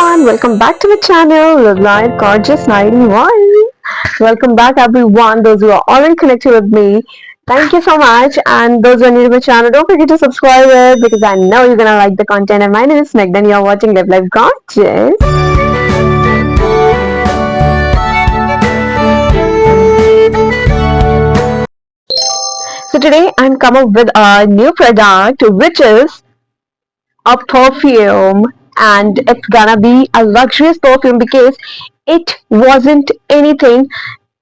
everyone, welcome back to the channel, Live Life Gorgeous 91. Welcome back everyone, those who are already connected with me. Thank you so much, and those who are new to my channel, don't forget to subscribe it because I know you're gonna like the content. And my name is Snegda and you're watching Live Life Gorgeous. So today I'm come up with a new product which is a perfume, and it's gonna be a luxurious perfume because it wasn't anything,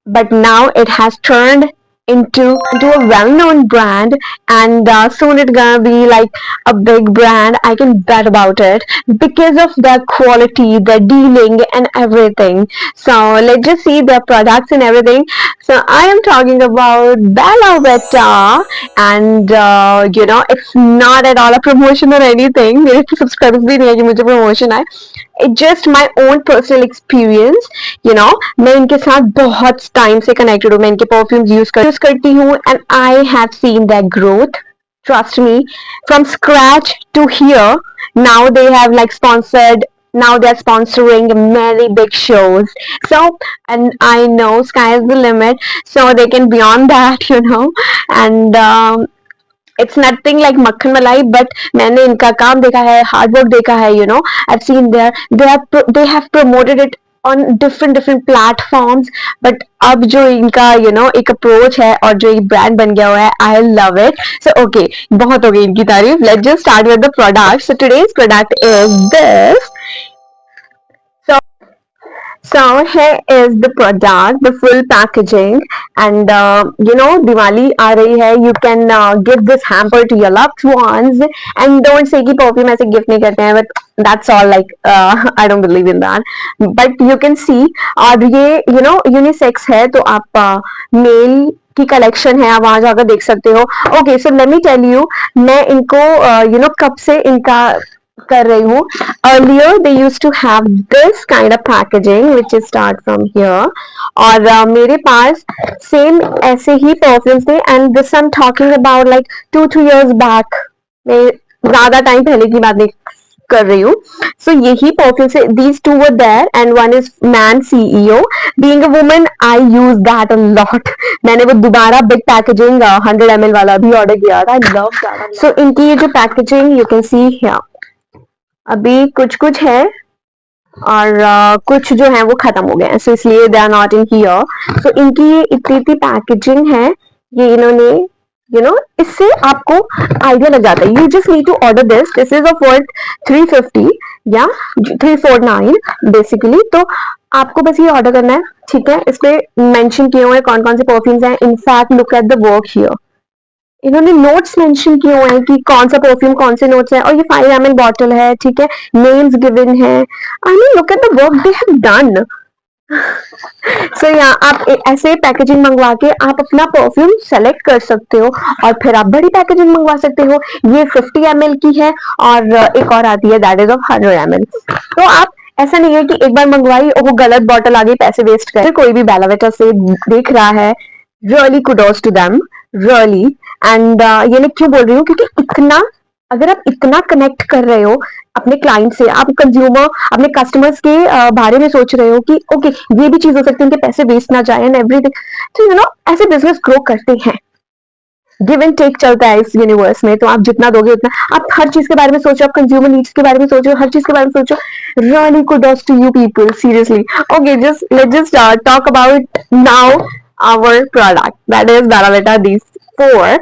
but now it has turned into a well-known brand, and soon it's gonna be like a big brand. I can bet about it because of their quality, their dealing, and everything. So let's just see their products and everything. So I am talking about Bella Vita, and it's not at all a promotion or anything. मेरे तो subscribers भी नहीं है कि मुझे promotion है. It's just my own personal experience. मैं इनके साथ बहुत टाइम से कनेक्टेड हूँ. मैं इनके परफ्यूम्स यूज करती हूँ and I have seen their growth. Trust me, from scratch to here. Now they have like sponsored. Now they're sponsoring many big shows. So, and I know sky is the limit. So they can beyond that, and. It's nothing like makhan malai, but मैंने इनका काम देखा है, hard work देखा है, I've seen they have promoted it on different platforms. But अब जो इनका एक approach है और जो एक brand बन गया हुआ है, I love it. So okay, बहुत हो गई इनकी तारीफ. Let's just start with the product. So today's product is this. So here is the product, the full packaging, and Diwali aa rahi hai. You can give this hamper to your loved ones, and don't say कि perfume ऐसे gift नहीं करते हैं, but that's all like I don't believe in that. But you can see, और ये unisex है, तो आप male की कलेक्शन है, आप वहां जाकर देख सकते हो. Okay, so let me tell you, मैं इनको कब से इनका कर रही हूँ. Earlier they used to have this kind of packaging which is start from here, और मेरे पास सेम ऐसे ही परफ्यूम्स थे, and this I'm talking about like 2-3 years back. मैं ज्यादा टाइम पहले की बात नहीं कर रही हूँ. So यही परफ्यूम से these two were there, and one is Man CEO. Being a woman, I use that a lot. मैंने वो दोबारा बिग पैकेजिंग 100 ml वाला भी ऑर्डर किया था. I love that. So इनकी ये जो packaging you can see here. अभी कुछ कुछ है और कुछ जो है वो खत्म हो गए हैं, सो इसलिए they are not in here. So इनकी ये इतनी पैकेजिंग है, ये इन्होंने इससे आपको आइडिया लग जाता है. You just need to order this is of worth 350 या 349 बेसिकली. तो आपको बस ये ऑर्डर करना है, ठीक है. इस पे मेंशन किए हुए हैं कौन कौन से परफ्यूम्स हैं. In fact look at the work here. इन्होंने नोट्स मेंशन किए हुए हैं कि कौन सा परफ्यूम कौन से नोट्स है, और ये 5 ml बॉटल है, ठीक है. नेम्स गिवन है. I mean look at the work they have done. So यहाँ आप ऐसे पैकेजिंग मंगवा के आप अपना परफ्यूम सेलेक्ट कर सकते हो, और फिर आप बड़ी पैकेजिंग मंगवा सकते हो. ये 50 ml की है, और एक और आती है दैट इज ऑफ 100 ml. तो आप ऐसा नहीं है कि एक बार मंगवाई और वो गलत बॉटल आ गई, पैसे वेस्ट कर. कोई भी बेला विटा से देख रहा है, really kudos to them, really. And ये मैं क्यों बोल रही हूँ, क्योंकि इतना, अगर आप इतना कनेक्ट कर रहे हो अपने क्लाइंट से, आप कंज्यूमर, अपने कस्टमर्स के बारे में सोच रहे हो कि ओके ये भी चीज हो सकती है, उनके पैसे वेस्ट ना जाए एंड एवरीथिंग, तो ऐसे बिजनेस ग्रो करते हैं. गिव एंड टेक चलता है इस यूनिवर्स में. तो आप जितना दोगे उतना, आप हर चीज के बारे में सोचो, आप कंज्यूमर नीड्स के बारे में सोचो, हर चीज के बारे में सोचो. Really kudos to you people, seriously. Okay, let's just talk about now our product, that is Bella Vita, these 4.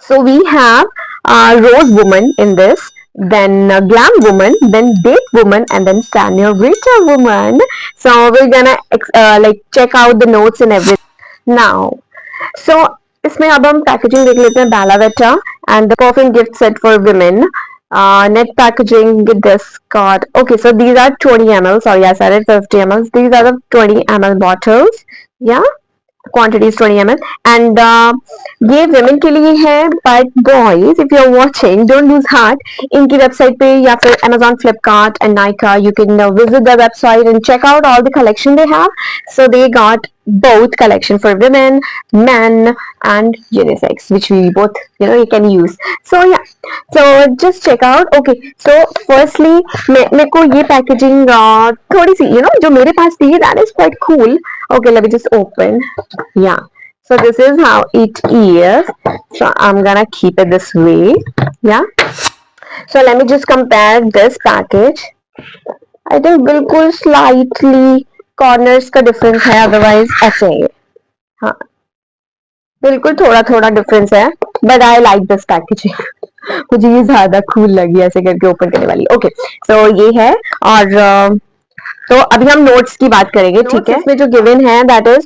So we have Rose Woman in this, then Glam Woman, then Date Woman, and then Senorita Woman. So we're gonna like check out the notes and everything now. So इसमें अब हम packaging देख लेते हैं. Bella Vita and the perfume gift set for women. Net packaging with this card. Okay, so these are 20 ml. Sorry, I said it 50 ml. These are the 20 ml bottles. Yeah. Quantity is 20 ml and ये women के लिए है, but boys if you are watching don't lose heart, इनकी website पे या फिर Amazon, Flipkart and Nykaa you can visit their website and check out all the collection they have. So they got both collection for women, men and unisex, which we both you can use. So yeah, so just check out. Okay, so firstly मेरे को ये packaging थोड़ी सी जो मेरे पास थी, that is quite cool. Okay, let me just open. Yeah, so this is how it is. So I'm gonna keep it this way. Yeah, so let me just compare this package. I think बिल्कुल slightly corners का difference है, otherwise ऐसे ही. हाँ, बिल्कुल थोड़ा थोड़ा difference है, but I like this packaging. मुझे ये ज्यादा कूल लगी ऐसे करके ओपन करने वाली. ओके, सो ये है. और तो अभी हम नोट्स की बात करेंगे. ठीक है, इसमें जो गिवन है दैट इज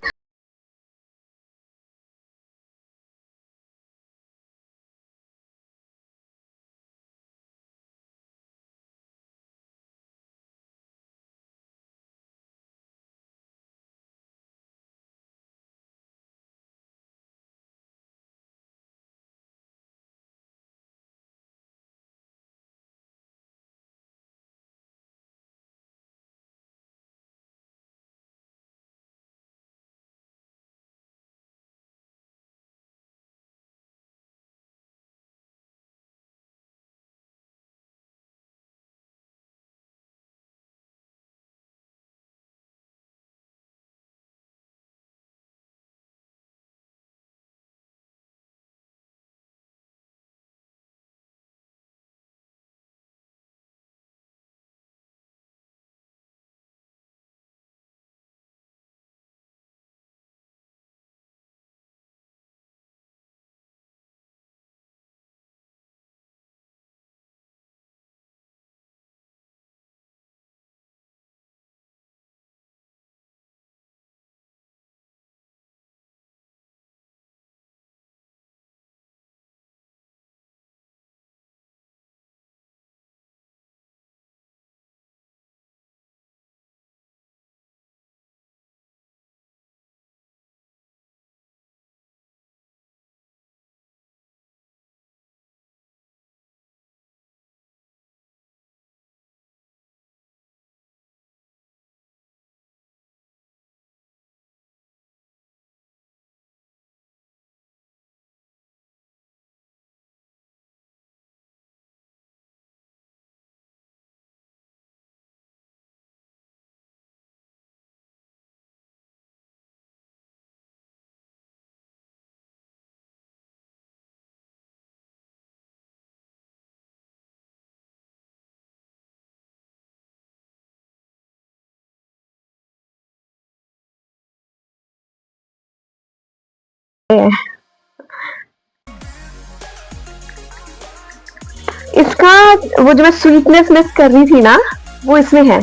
इसका वो जो मैं स्वीटनेस मिस कर रही थी ना, वो इसमें है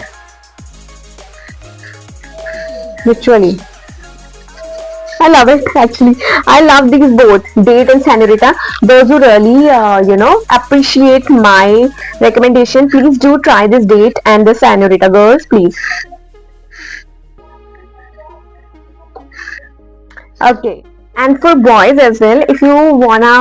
literally. I love it actually. I love these both, Date and Senorita. Those who really, appreciate my recommendation, please do try this Date and the Senorita. Girls, please. Okay. And for boys as well, if you wanna,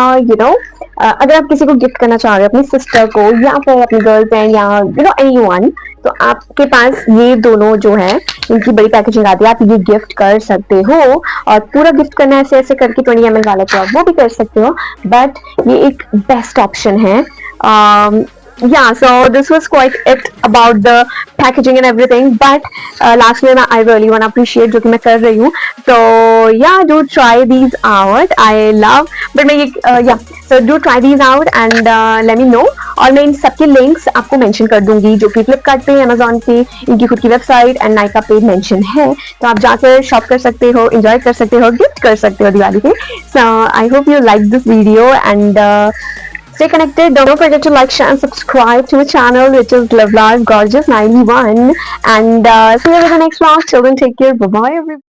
अगर आप किसी को gift करना चाह रहे हो, अपनी sister को या फिर अपनी गर्लफ्रेंड या एनीवन, तो आपके पास ये दोनों जो है इनकी बड़ी पैकेजिंग आती है, आप ये गिफ्ट कर सकते हो. और पूरा गिफ्ट करना ऐसे ऐसे करके 20 ml वाला तो आप वो भी कर सकते हो, बट ये एक बेस्ट ऑप्शन है. Yeah, so this was quite it about the packaging and everything, but last में I really want to appreciate जो कि मैं कर रही हूँ. So yeah, do try these out. I love, but मैं yeah, so do try these out and let me know. और मैं इन सबके लिंक्स आपको मेंशन कर दूंगी, जो कि फ्लिपकार्ट पे, अमेजोन पे, इनकी खुद की वेबसाइट एंड नाइका पे मेंशन है, तो आप जाकर शॉप कर सकते हो, एंजॉय कर सकते हो, गिफ्ट कर सकते हो दिवाली पे. So I hope you like this video and stay connected. Don't forget to like, share and subscribe to my channel, which is Live Life Gorgeous 91, and see you in the next vlog. Till then, take care. Bye bye everybody.